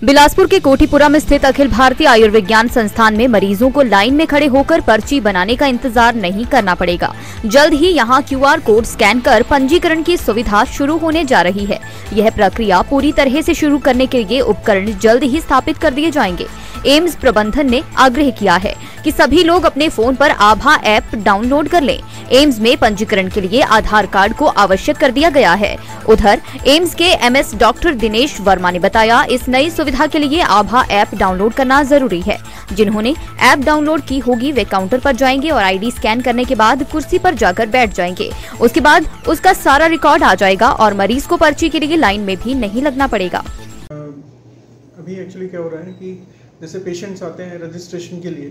बिलासपुर के कोठीपुरा में स्थित अखिल भारतीय आयुर्विज्ञान संस्थान में मरीजों को लाइन में खड़े होकर पर्ची बनाने का इंतजार नहीं करना पड़ेगा। जल्द ही यहां QR कोड स्कैन कर पंजीकरण की सुविधा शुरू होने जा रही है। यह प्रक्रिया पूरी तरह से शुरू करने के लिए उपकरण जल्द ही स्थापित कर दिए जाएंगे। एम्स प्रबंधन ने आग्रह किया है कि सभी लोग अपने फोन पर आभा ऐप डाउनलोड कर लें। एम्स में पंजीकरण के लिए आधार कार्ड को आवश्यक कर दिया गया है। उधर एम्स के MS डॉक्टर दिनेश वर्मा ने बताया, इस नई सुविधा के लिए आभा ऐप डाउनलोड करना जरूरी है। जिन्होंने ऐप डाउनलोड की होगी वे काउंटर पर जाएंगे और ID स्कैन करने के बाद कुर्सी पर जाकर बैठ जाएंगे। उसके बाद उसका सारा रिकॉर्ड आ जाएगा और मरीज को पर्ची के लिए लाइन में भी नहीं लगना पड़ेगा। अभी एक्चुअली क्या हो रहा है कि जैसे पेशेंट्स आते हैं रजिस्ट्रेशन के लिए,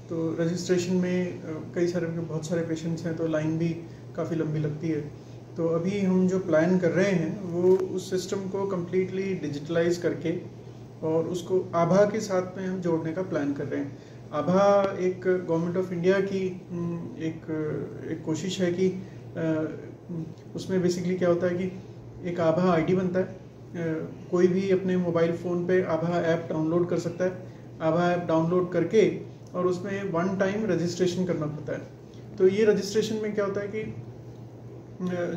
तो रजिस्ट्रेशन में बहुत सारे पेशेंट्स हैं तो लाइन भी काफ़ी लंबी लगती है। तो अभी हम जो प्लान कर रहे हैं वो उस सिस्टम को कम्प्लीटली डिजिटलाइज करके और उसको आभा के साथ में हम जोड़ने का प्लान कर रहे हैं। आभा एक गवर्नमेंट ऑफ इंडिया की एक कोशिश है कि उसमें बेसिकली क्या होता है कि एक आभा ID बनता है। कोई भी अपने मोबाइल फ़ोन पे आभा ऐप डाउनलोड कर सकता है। आभा ऐप डाउनलोड करके और उसमें 1 टाइम रजिस्ट्रेशन करना पड़ता है। तो ये रजिस्ट्रेशन में क्या होता है कि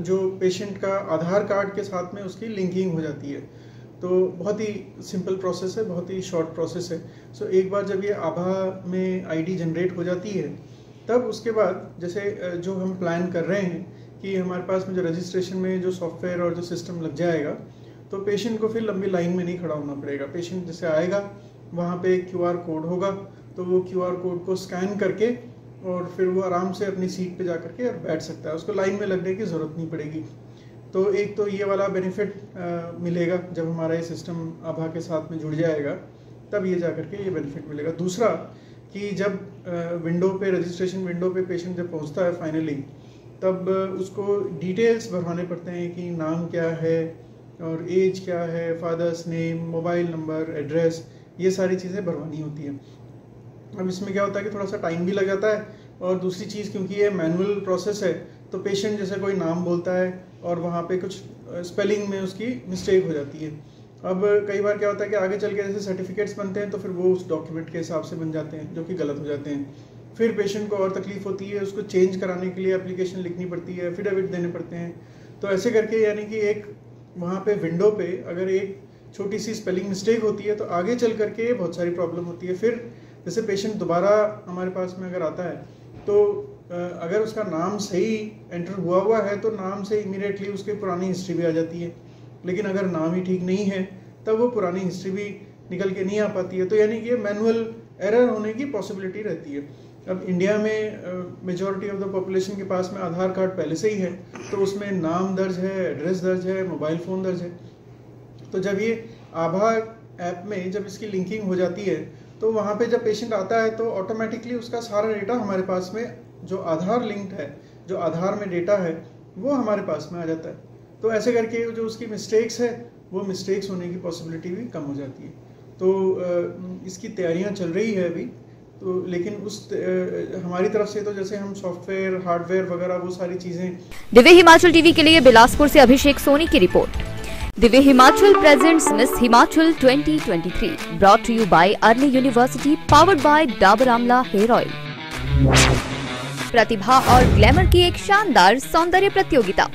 जो पेशेंट का आधार कार्ड के साथ में उसकी लिंकिंग हो जाती है। तो बहुत ही सिंपल प्रोसेस है, बहुत ही शॉर्ट प्रोसेस है। सो एक बार जब ये आभा में ID जनरेट हो जाती है तब उसके बाद जैसे जो हम प्लान कर रहे हैं कि हमारे पास में जो रजिस्ट्रेशन में जो सॉफ्टवेयर और जो सिस्टम लग जाएगा तो पेशेंट को फिर लंबी लाइन में नहीं खड़ा होना पड़ेगा। पेशेंट जैसे आएगा वहाँ पे QR कोड होगा तो वो QR कोड को स्कैन करके और फिर वो आराम से अपनी सीट पे जा करके और बैठ सकता है। उसको लाइन में लगने की ज़रूरत नहीं पड़ेगी। तो एक तो ये वाला बेनिफिट मिलेगा जब हमारा ये सिस्टम आभा के साथ में जुड़ जाएगा, तब ये जा करके ये बेनिफिट मिलेगा। दूसरा कि जब रजिस्ट्रेशन विंडो पे पेशेंट जब पहुँचता है फाइनली, तब उसको डिटेल्स भरवाने पड़ते हैं कि नाम क्या है और एज क्या है, father's name, mobile number, address, ये सारी चीज़ें भरवानी होती हैं। अब इसमें क्या होता है कि थोड़ा सा टाइम भी लग जाता है और दूसरी चीज़ क्योंकि ये मैनुअल प्रोसेस है तो पेशेंट जैसे कोई नाम बोलता है और वहाँ पे कुछ स्पेलिंग में उसकी मिस्टेक हो जाती है। अब कई बार क्या होता है कि आगे चल के जैसे सर्टिफिकेट्स बनते हैं तो फिर वो उस डॉक्यूमेंट के हिसाब से बन जाते हैं जो कि गलत हो जाते हैं। फिर पेशेंट को और तकलीफ होती है, उसको चेंज कराने के लिए एप्लीकेशन लिखनी पड़ती है, एफिडेविट देने पड़ते हैं। तो ऐसे करके यानी कि एक वहाँ पे विंडो पे अगर एक छोटी सी स्पेलिंग मिस्टेक होती है तो आगे चल करके बहुत सारी प्रॉब्लम होती है। फिर जैसे पेशेंट दोबारा हमारे पास में अगर आता है तो अगर उसका नाम सही एंटर हुआ है तो नाम से इमीडिएटली उसकी पुरानी हिस्ट्री भी आ जाती है। लेकिन अगर नाम ही ठीक नहीं है तब वो पुरानी हिस्ट्री भी निकल के नहीं आ पाती है। तो यानी कि मैनुअल एरर होने की पॉसिबिलिटी रहती है। अब इंडिया में मेजॉरिटी ऑफ द पॉपुलेशन के पास में आधार कार्ड पहले से ही है तो उसमें नाम दर्ज है, एड्रेस दर्ज है, मोबाइल फ़ोन दर्ज है। तो जब ये आभा ऐप में जब इसकी लिंकिंग हो जाती है तो वहाँ पे जब पेशेंट आता है तो ऑटोमेटिकली उसका सारा डेटा हमारे पास में जो आधार लिंक्ड है, जो आधार में डेटा है वो हमारे पास में आ जाता है। तो ऐसे करके जो उसकी मिस्टेक्स है वो मिस्टेक्स होने की पॉसिबिलिटी भी कम हो जाती है। तो इसकी तैयारियाँ चल रही है अभी तो, लेकिन हमारी तरफ से तो जैसे हम सॉफ्टवेयर, हार्डवेयर वगैरह वो सारी चीजें। दिव्य हिमाचल टीवी के लिए बिलासपुर से अभिषेक सोनी की report. Divya Himachal presents Miss Himachal 2023 brought to you by Arni university, powered by Dabur amla hair oil. प्रतिभा और ग्लैमर की एक शानदार सौंदर्य प्रतियोगिता।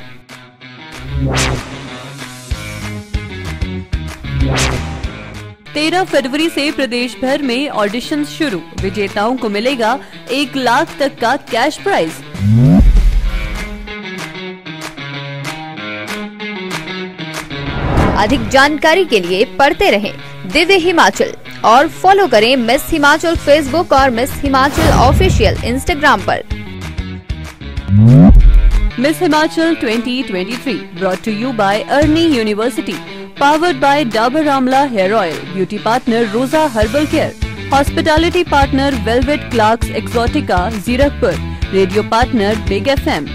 13 फरवरी से प्रदेश भर में ऑडिशन शुरू। विजेताओं को मिलेगा 1 लाख तक का कैश प्राइज। अधिक जानकारी के लिए पढ़ते रहें दिव्य हिमाचल और फॉलो करें मिस हिमाचल फेसबुक और मिस हिमाचल ऑफिशियल इंस्टाग्राम पर। Miss Himachal 2023 brought to you by Arni university, powered by Dabur Amla Hair Oil, beauty partner Rosa Herbal Care, hospitality partner Velvet Clarks Exotica Zirakpur, radio partner Big FM।